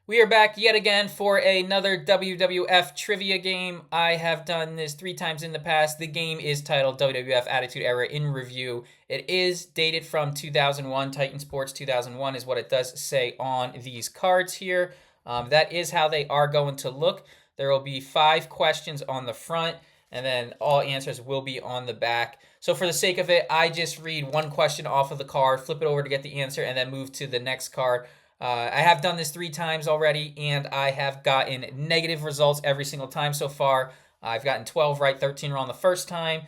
We are back yet again for another WWF trivia game. I have done this 3 times in the past. The game is titled WWF Attitude Era in Review. It is dated from 2001. Titan Sports 2001 is what it does say on these cards here. That is how they are going to look. There will be 5 questions on the front, and then all answers will be on the back. So for the sake of it, I just read one question off of the card, flip it over to get the answer, and then move to the next card. I have done this 3 times already, and I have gotten negative results every single time so far. I've gotten 12 right, 13 wrong the first time,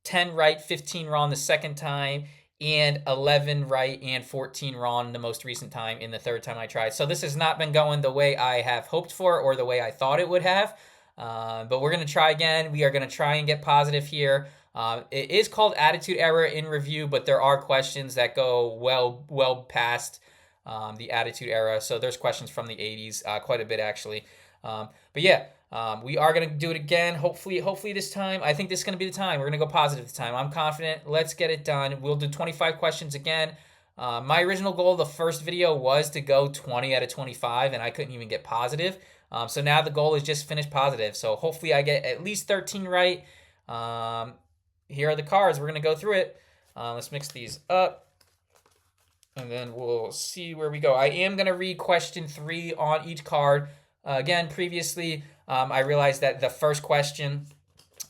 10 right, 15 wrong the second time, and 11 right and 14 wrong the most recent time in the third time I tried. So this has not been going the way I have hoped for or the way I thought it would have. But we're going to try again. We are going to try and get positive here. It is called Attitude Error in Review, but there are questions that go well past the Attitude Era. So there's questions from the 80s, quite a bit actually. But yeah, we are going to do it again. Hopefully this time. I think this is going to be the time. We're going to go positive this time. I'm confident. Let's get it done. We'll do 25 questions again. My original goal the first video was to go 20 out of 25, and I couldn't even get positive. So now the goal is just finish positive. So hopefully I get at least 13 right. Here are the cards. We're going to go through it. Let's mix these up, and then we'll see where we go. I am going to read question 3 on each card. Again, previously, I realized that the first question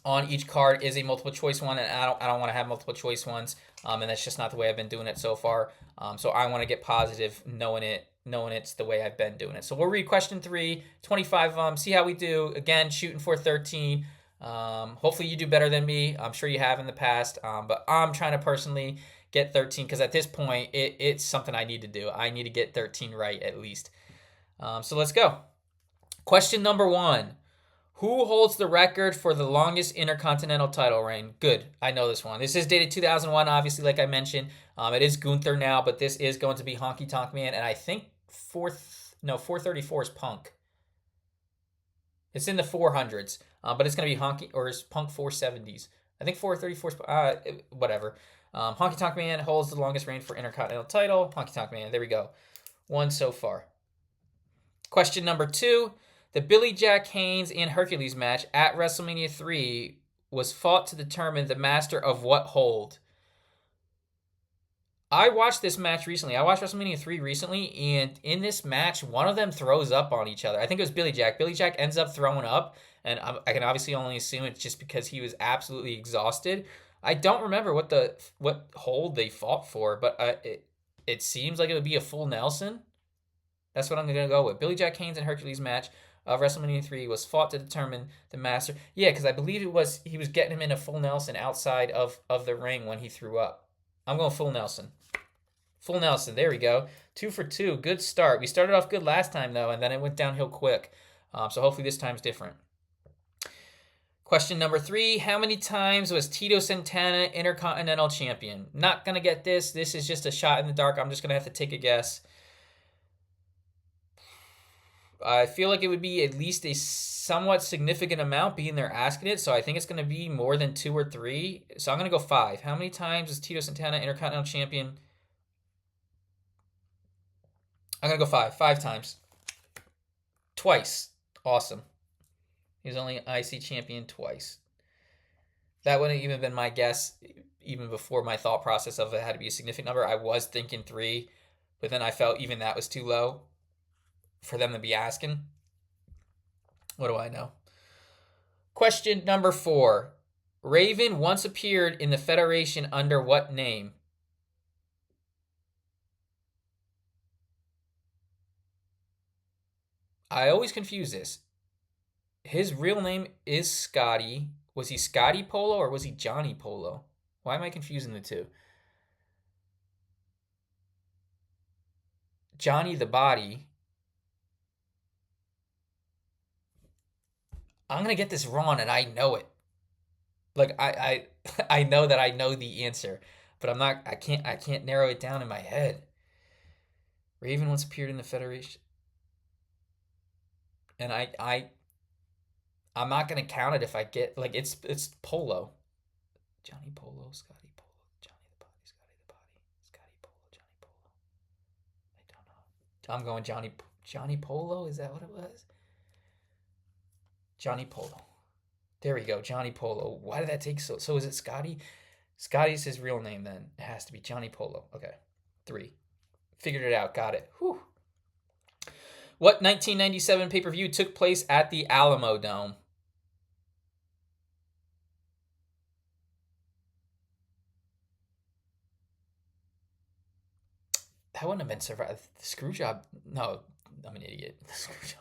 on each card is a multiple choice one, and I don't want to have multiple choice ones, and that's just not the way I've been doing it so far. So I want to get positive knowing it's the way I've been doing it. So we'll read question 3, 25 of them, see how we do. Again, shooting for 13. Hopefully you do better than me. I'm sure you have in the past, but I'm trying to personally get 13 because at this point it's something I need to do. I need to get 13 right at least. So let's go. Question number 1. Who holds the record for the longest Intercontinental title reign? Good. I know this one. This is dated 2001, obviously, like I mentioned. It is Gunther now, but this is going to be Honky Tonk Man, and I think 434 is Punk. It's in the 400s, but it's going to be Honky, or is Punk 470s? I think 434 is, whatever. Honky Tonk Man holds the longest reign for Intercontinental title. Honky Tonk Man, there we go. 1 so far. Question number 2. The Billy Jack Haynes and Hercules match at WrestleMania 3 was fought to determine the master of what hold? I watched this match recently. I watched WrestleMania 3 recently, and in this match, one of them throws up on each other. I think it was Billy Jack. Billy Jack ends up throwing up, and I can obviously only assume it's just because he was absolutely exhausted. I don't remember what hold they fought for, but it seems like it would be a full Nelson. That's what I'm going to go with. Billy Jack Haynes and Hercules match of WrestleMania 3 was fought to determine the master. Yeah, because I believe he was getting him in a full Nelson outside of the ring when he threw up. I'm going full Nelson. Full Nelson. There we go. 2 for 2. Good start. We started off good last time, though, and then it went downhill quick. So hopefully this time's different. Question number 3. How many times was Tito Santana Intercontinental Champion? Not going to get this. This is just a shot in the dark. I'm just going to have to take a guess. I feel like it would be at least a somewhat significant amount being they're asking it, so I think it's going to be more than 2 or 3. So I'm going to go 5. How many times is Tito Santana Intercontinental Champion? I'm going to go 5. 5 times. Twice. Awesome. He was only IC champion twice. That wouldn't even been my guess even before my thought process of it had to be a significant number. I was thinking 3, but then I felt even that was too low for them to be asking. What do I know? Question number 4. Raven once appeared in the Federation under what name? I always confuse this. His real name is Scotty. Was he Scotty Polo or was he Johnny Polo? Why am I confusing the two? Johnny the Body. I'm gonna get this wrong, and I know it. Like I know that I know the answer, but I'm not. I can't narrow it down in my head. Raven once appeared in the Federation, and I'm not gonna count it if I get like it's Polo. Johnny Polo, Scotty Polo, Johnny the Body, Scotty the Body, Scotty Polo, Johnny Polo. I don't know. I'm going Johnny Polo, is that what it was? Johnny Polo. There we go, Johnny Polo. Why did that take so? So is it Scotty? Scotty's his real name then. It has to be Johnny Polo. Okay, 3. Figured it out. Got it. Whew. What 1997 pay-per-view took place at the Alamo Dome? That wouldn't have been Survivor. The Screwjob. No, I'm an idiot. The Screwjob.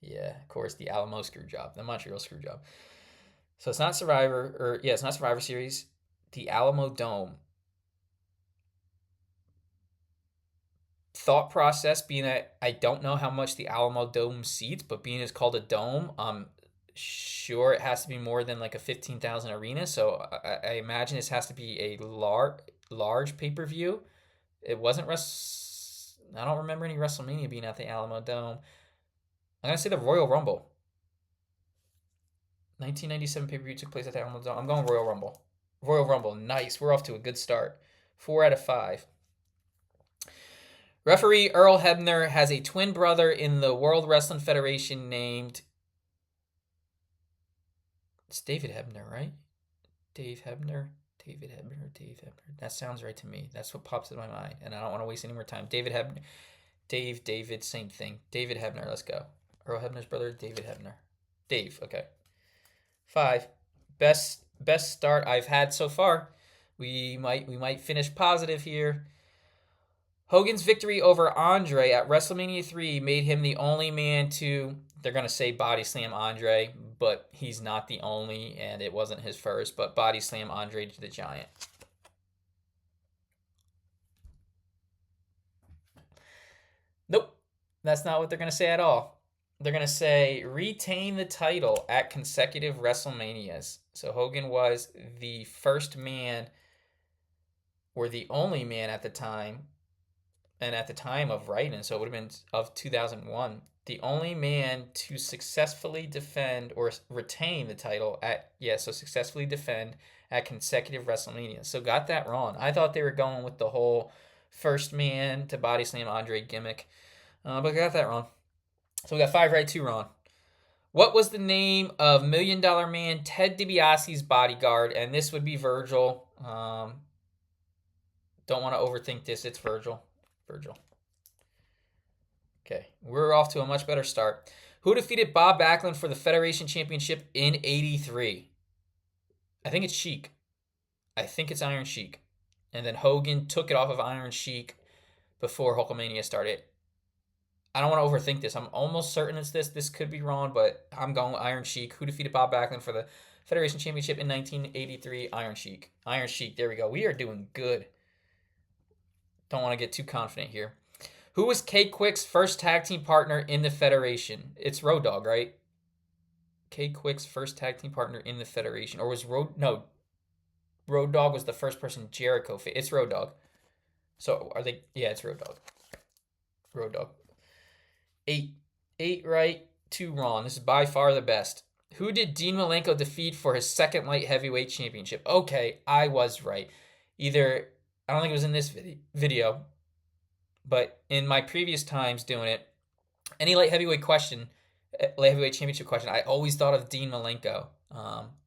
Yeah, of course, the Alamo Screwjob, the Montreal Screwjob. So it's not Survivor, or yeah, it's not Survivor Series. The Alamo Dome. Thought process being that I don't know how much the Alamo Dome seats, but being it's called a dome, sure it has to be more than like a 15,000 arena. So I imagine this has to be a large pay per view. It wasn't I don't remember any WrestleMania being at the Alamo Dome. I'm gonna say the Royal Rumble. 1997 pay per view took place at the Alamo Dome. I'm going Royal Rumble. Royal Rumble, nice. We're off to a good start. 4 out of 5. Referee Earl Hebner has a twin brother in the World Wrestling Federation named. It's David Hebner, right? Dave Hebner. David Hebner. Dave Hebner. That sounds right to me. That's what pops in my mind, and I don't want to waste any more time. David Hebner. David, same thing. David Hebner, let's go. Earl Hebner's brother, David Hebner. Dave, okay. 5. Best start I've had so far. We might finish positive here. Hogan's victory over Andre at WrestleMania 3 made him the only man to, they're going to say body slam Andre, but he's not the only, and it wasn't his first, but body slam Andre the Giant. Nope, that's not what they're going to say at all. They're going to say retain the title at consecutive WrestleManias. So Hogan was the first man, or the only man at the time, and at the time of writing, so it would have been of 2001, the only man to successfully defend or retain the title successfully defend at consecutive WrestleMania. So got that wrong. I thought they were going with the whole first man to body slam Andre gimmick, but got that wrong. So we got 5 right, 2 wrong. What was the name of $1 Million Man Ted DiBiase's bodyguard? And this would be Virgil. Don't want to overthink this. It's Virgil. Okay, we're off to a much better start. Who defeated Bob Backlund for the Federation Championship in '83? I think it's Sheik. I think it's Iron Sheik. And then Hogan took it off of Iron Sheik before Hulkamania started. I don't want to overthink this. I'm almost certain it's this. This could be wrong, but I'm going with Iron Sheik. Who defeated Bob Backlund for the Federation Championship in 1983? Iron Sheik. Iron Sheik. There we go. We are doing good. Don't want to get too confident here. Who was K-Quick's first tag team partner in the Federation? It's Road Dogg, right? K-Quick's first tag team partner in the Federation. Or was Road Dogg was the first person Jericho faced. It's Road Dogg. So are they? Yeah, it's Road Dogg. Road Dogg. 8 right, 2 wrong. This is by far the best. Who did Dean Malenko defeat for his second light heavyweight championship? Okay, I was right. I don't think it was in this video, but in my previous times doing it, any light heavyweight championship question, I always thought of Dean Malenko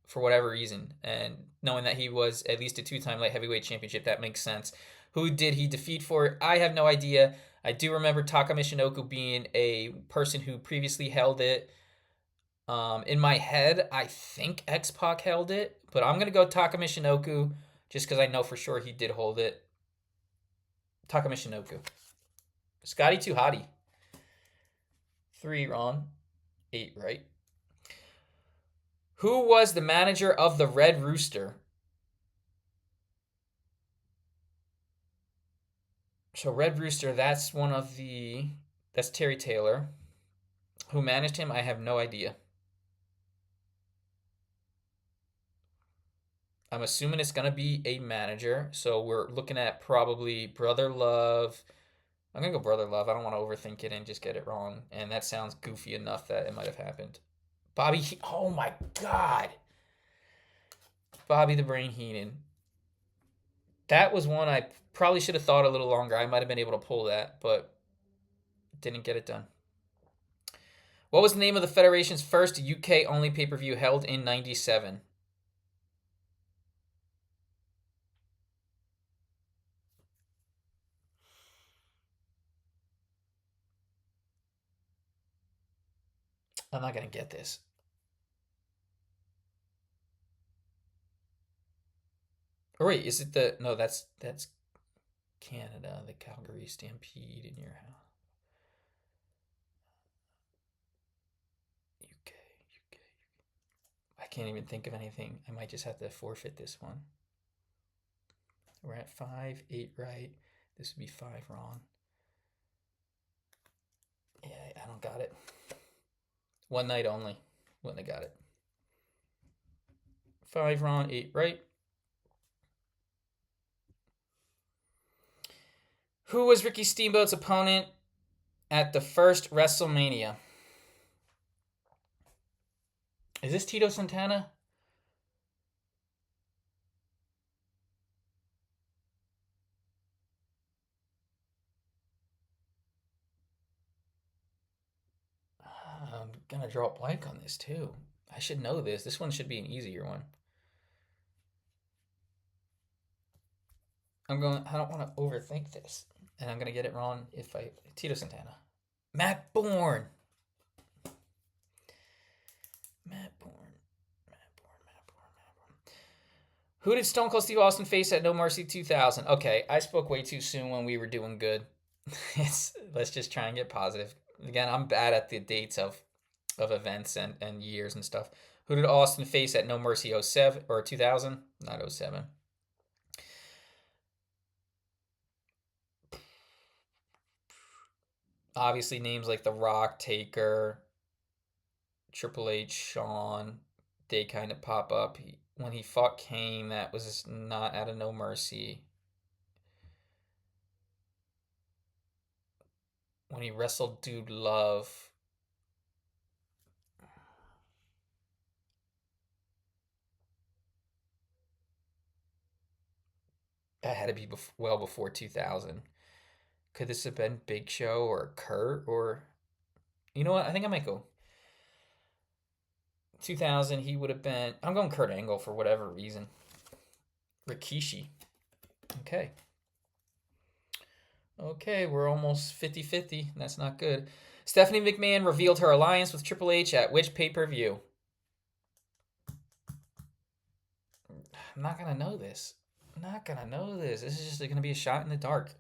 for whatever reason. And knowing that he was at least a 2-time light heavyweight championship, that makes sense. Who did he defeat for it? I have no idea. I do remember Taka Michinoku being a person who previously held it. In my head, I think X-Pac held it, but I'm going to go Taka Michinoku just because I know for sure he did hold it. Taka Michinoku. Scotty Too Hottie. 3 wrong. 8 right. Who was the manager of the Red Rooster? So Red Rooster, that's Terry Taylor. Who managed him? I have no idea. I'm assuming it's going to be a manager. So we're looking at probably Brother Love. I'm going to go Brother Love. I don't want to overthink it and just get it wrong. And that sounds goofy enough that it might have happened. Oh my God. Bobby the Brain Heenan. That was one I probably should have thought a little longer. I might have been able to pull that, but Didn't get it done. What was the name of the Federation's first UK only pay per view held in '97? I'm not gonna get this. Or wait, is it the no? That's Canada. The Calgary Stampede in your house. UK, UK. I can't even think of anything. I might just have to forfeit this one. We're at 5, 8 right. This would be 5 wrong. Yeah, I don't got it. One night only. Wouldn't have got it. 5 wrong, 8 right. Who was Ricky Steamboat's opponent at the first WrestleMania? Is this Tito Santana? I'm gonna draw a blank on this too. I should know this. This one should be an easier one. I don't want to overthink this, and I'm gonna get it wrong if I Tito Santana. Matt Bourne. Matt Bourne. Who did Stone Cold Steve Austin face at No Mercy 2000? Okay, I spoke way too soon when we were doing good. Let's just try and get positive. Again, I'm bad at the dates of events and years and stuff. Who did Austin face at No Mercy 07 or 2000? Not 07. Obviously, names like The Rock, Taker, Triple H, Shawn, they kind of pop up. When he fought Kane, that was not at a No Mercy. When he wrestled Dude Love, that had to be well before 2000. Could this have been Big Show or Kurt or... You know what? I think I might go 2000. He would have been... I'm going Kurt Angle for whatever reason. Rikishi. Okay. Okay, we're almost 50-50. That's not good. Stephanie McMahon revealed her alliance with Triple H at which pay-per-view? I'm not going to know this. I'm not going to know this. This is just going to be a shot in the dark.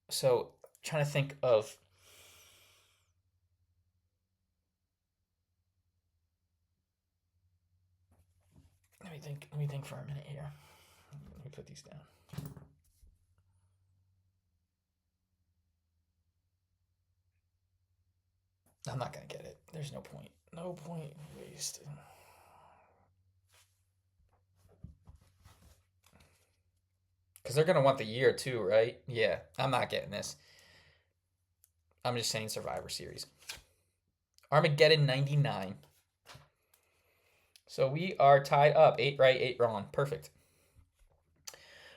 So, trying to think of... Let me think for a minute here. Let me put these down. I'm not going to get it. There's no point. No point wasted. Because they're going to want the year too, right? Yeah, I'm not getting this. I'm just saying Survivor Series. Armageddon 99. So we are tied up. 8 right, 8 wrong. Perfect.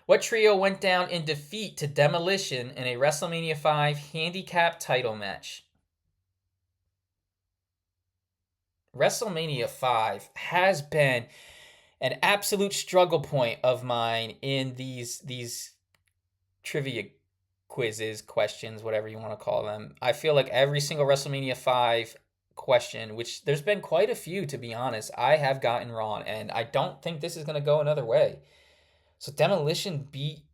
What trio went down in defeat to Demolition in a WrestleMania 5 handicap title match? WrestleMania 5 has been an absolute struggle point of mine in these trivia quizzes, questions, whatever you want to call them. I feel like every single WrestleMania 5 question, which there's been quite a few to be honest, I have gotten wrong, and I don't think this is going to go another way. So Demolition beat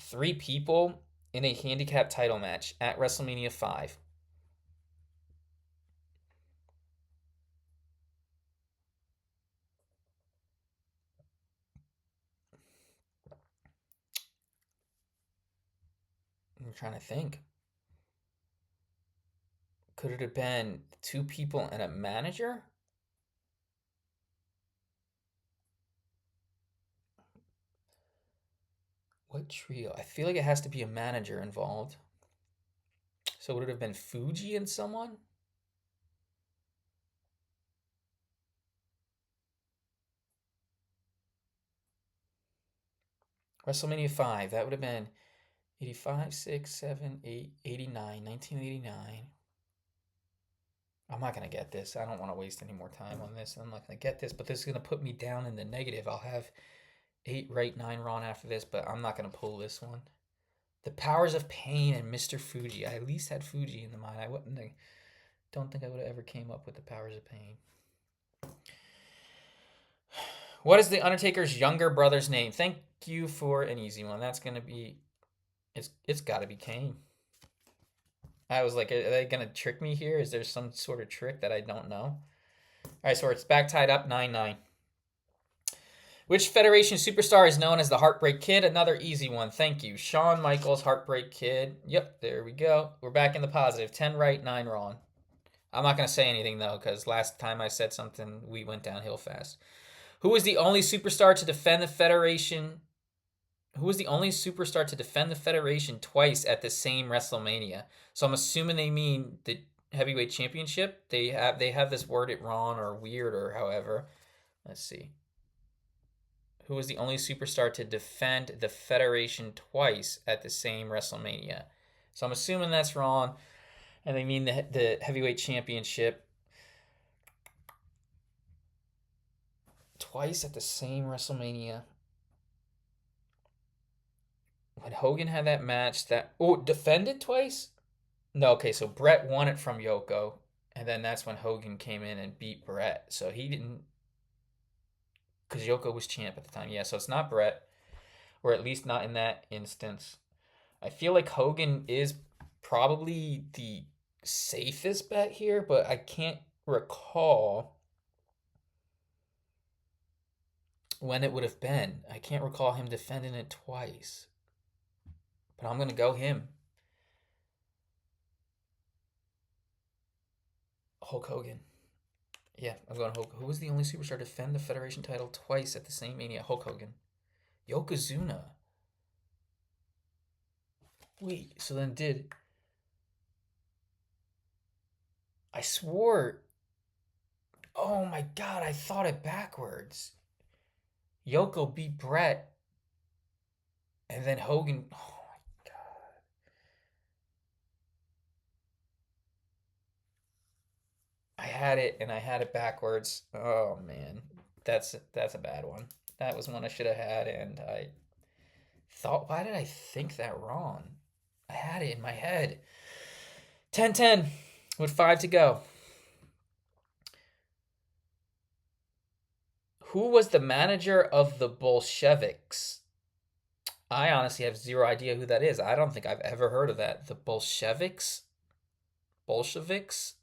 3 people in a handicap title match at WrestleMania 5. I'm trying to think. Could it have been 2 people and a manager? What trio? I feel like it has to be a manager involved. So would it have been Fuji and someone? WrestleMania 5. That would have been 85, 6, 7, 8, 89, 1989. I'm not going to get this. I don't want to waste any more time on this. I'm not going to get this, but this is going to put me down in the negative. I'll have 8 right, 9 wrong after this, but I'm not going to pull this one. The Powers of Pain and Mr. Fuji. I at least had Fuji in the mind. Don't think I would have ever came up with the Powers of Pain. What is the Undertaker's younger brother's name? Thank you for an easy one. That's going to be, it's got to be Kane. I was like, are they going to trick me here? Is there some sort of trick that I don't know? All right, so it's back tied up 9-9. Which Federation superstar is known as the Heartbreak Kid? Another easy one. Thank you. Shawn Michaels, Heartbreak Kid. Yep, there we go. We're back in the positive. 10 right, 9 wrong. I'm not going to say anything, though, because last time I said something, we went downhill fast. Who was the only superstar to defend the Federation? Who was the only superstar to defend the Federation twice at the same WrestleMania? So I'm assuming they mean the heavyweight championship. They have this worded wrong or weird or however. Let's see. Who was the only superstar to defend the Federation twice at the same WrestleMania? So I'm assuming that's wrong, and they mean the heavyweight championship twice at the same WrestleMania. When Hogan had that match, defended twice? No, okay, so Brett won it from Yoko, and then that's when Hogan came in and beat Brett. So he didn't, because Yoko was champ at the time. Yeah, so it's not Brett, or at least not in that instance. I feel like Hogan is probably the safest bet here, but I can't recall when it would have been. I can't recall him defending it twice. But I'm going to go him. Hulk Hogan. Yeah, I'm going Hulk. Who was the only superstar to defend the Federation title twice at the same Mania? Hulk Hogan. Yokozuna. Wait, so then I swore. Oh my god, I thought it backwards. Yoko beat Brett. And then Hogan. Oh my god. I had it and I had it backwards. Oh man. That's a bad one. That was one I should have had, and I thought, why did I think that wrong? I had it in my head. 10-10 with 5 to go. Who was the manager of the Bolsheviks? I honestly have zero idea who that is. I don't think I've ever heard of that. The Bolsheviks? Bolsheviks?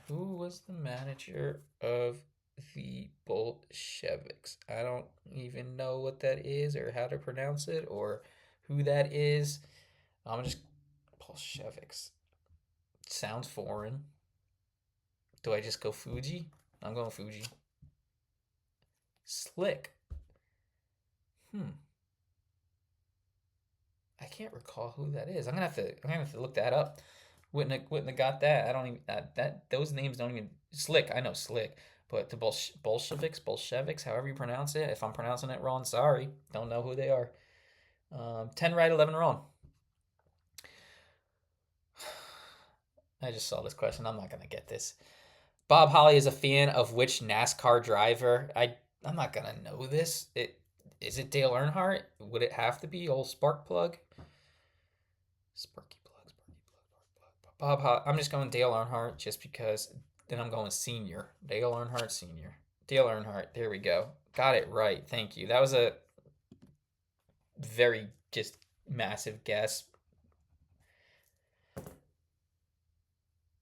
Who was the manager of the Bolsheviks? I don't even know what that is or how to pronounce it or who that is. I'm just Bolsheviks. Sounds foreign. Do I just go Fuji? I'm going Fuji. Slick. I can't recall who that is. I'm gonna have to look that up. Wouldn't have got that. I don't even those names don't even. Slick. I know Slick, but the Bolsheviks, however you pronounce it. If I'm pronouncing it wrong, sorry. Don't know who they are. 10 right, 11 wrong. I just saw this question. I'm not gonna get this. Bob Holly is a fan of which NASCAR driver? I'm not gonna know this. Is it Dale Earnhardt? Would it have to be old Sparkplug? Sparky Plug. Bob Holly. I'm just going Dale Earnhardt just because. Then I'm going senior. Dale Earnhardt Senior. Dale Earnhardt. There we go. Got it right. Thank you. That was a very just massive guess.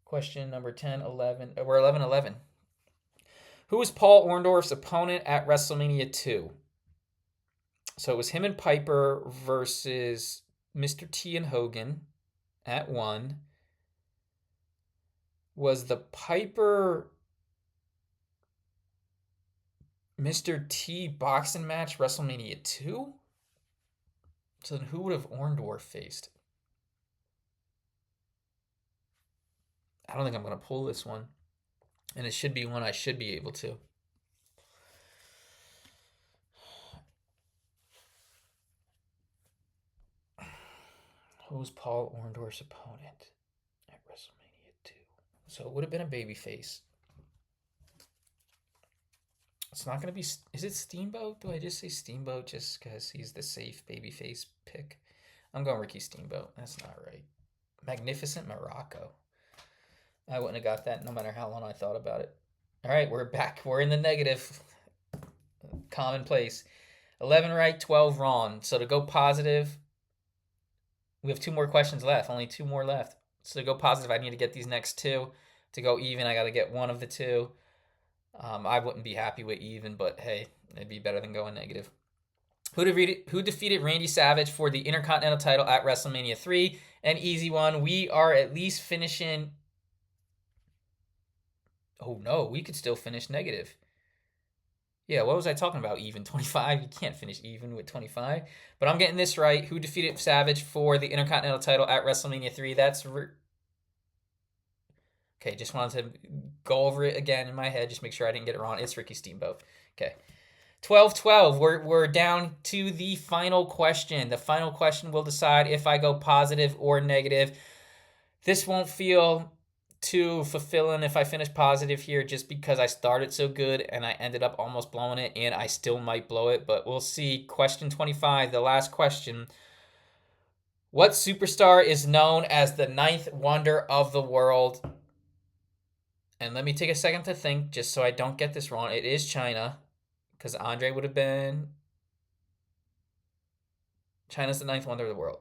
Question number 10, 11. We're 11-11. Who was Paul Orndorff's opponent at WrestleMania 2? So it was him and Piper versus Mr. T and Hogan at 1. Was the Piper Mr. T boxing match WrestleMania 2? So then who would have Orndorff faced? I don't think I'm going to pull this one. And it should be one I should be able to. Who's Paul Orndorff's opponent at WrestleMania 2? So it would have been a babyface. It's not going to be... Is it Steamboat? Do I just say Steamboat just because he's the safe babyface pick? I'm going Ricky Steamboat. That's not right. Magnificent Morocco. I wouldn't have got that no matter how long I thought about it. All right, we're back. We're in the negative. Commonplace. 11 right, 12 wrong. So to go positive, we have 2 more questions left. Only 2 more left. So to go positive, I need to get these next 2. To go even, I got to get one of the 2. I wouldn't be happy with even, but hey, it'd be better than going negative. Who defeated Randy Savage for the Intercontinental title at WrestleMania 3? An easy one. We are at least finishing... Oh, no. We could still finish negative. Yeah, what was I talking about? Even 25? You can't finish even with 25. But I'm getting this right. Who defeated Savage for the Intercontinental title at WrestleMania 3? That's... Okay, just wanted to go over it again in my head. Just make sure I didn't get it wrong. It's Ricky Steamboat. Okay. 12-12. We're down to the final question. The final question will decide if I go positive or negative. This won't feel too fulfilling if I finish positive here just because I started so good and I ended up almost blowing it, and I still might blow it, but we'll see. Question 25, the last question. What superstar is known as the 9th wonder of the world? And let me take a second to think just so I don't get this wrong. It is China. Because Andre would have been... China's the 9th wonder of the world.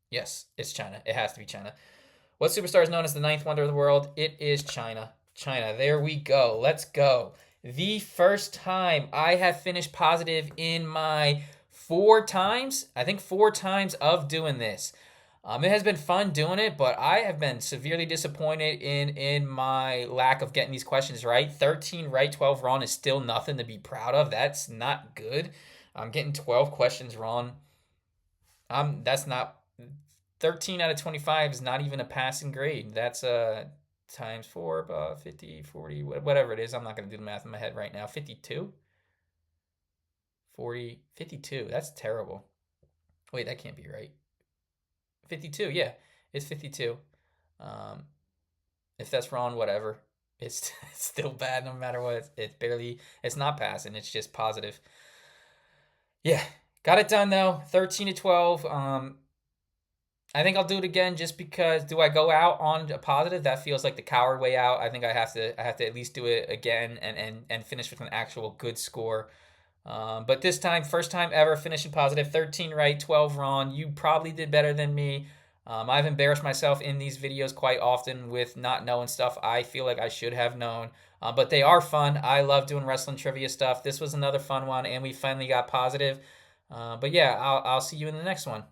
Yes, it's China. It has to be China. What superstar is known as the 9th wonder of the world? It is China. China. There we go. Let's go. The first time I have finished positive in my 4 times. I think 4 times of doing this. It has been fun doing it, but I have been severely disappointed in my lack of getting these questions right. 13 right, 12 wrong is still nothing to be proud of. That's not good. I'm getting 12 questions wrong. That's not... 13 out of 25 is not even a passing grade. That's times 4, about 50, 40, whatever it is. I'm not going to do the math in my head right now. 52? 40, 52. That's terrible. Wait, that can't be right. 52, yeah, it's 52. If that's wrong, whatever. It's still bad no matter what. It's not passing. It's just positive. Yeah, got it done though. 13-12. I think I'll do it again just because. Do I go out on a positive? That feels like the coward way out. I think I have to at least do it again and finish with an actual good score. But this time, first time ever finishing positive, 13 right, 12 wrong. You probably did better than me. I've embarrassed myself in these videos quite often with not knowing stuff I feel like I should have known. But they are fun. I love doing wrestling trivia stuff. This was another fun one, and we finally got positive. But yeah, I'll see you in the next one.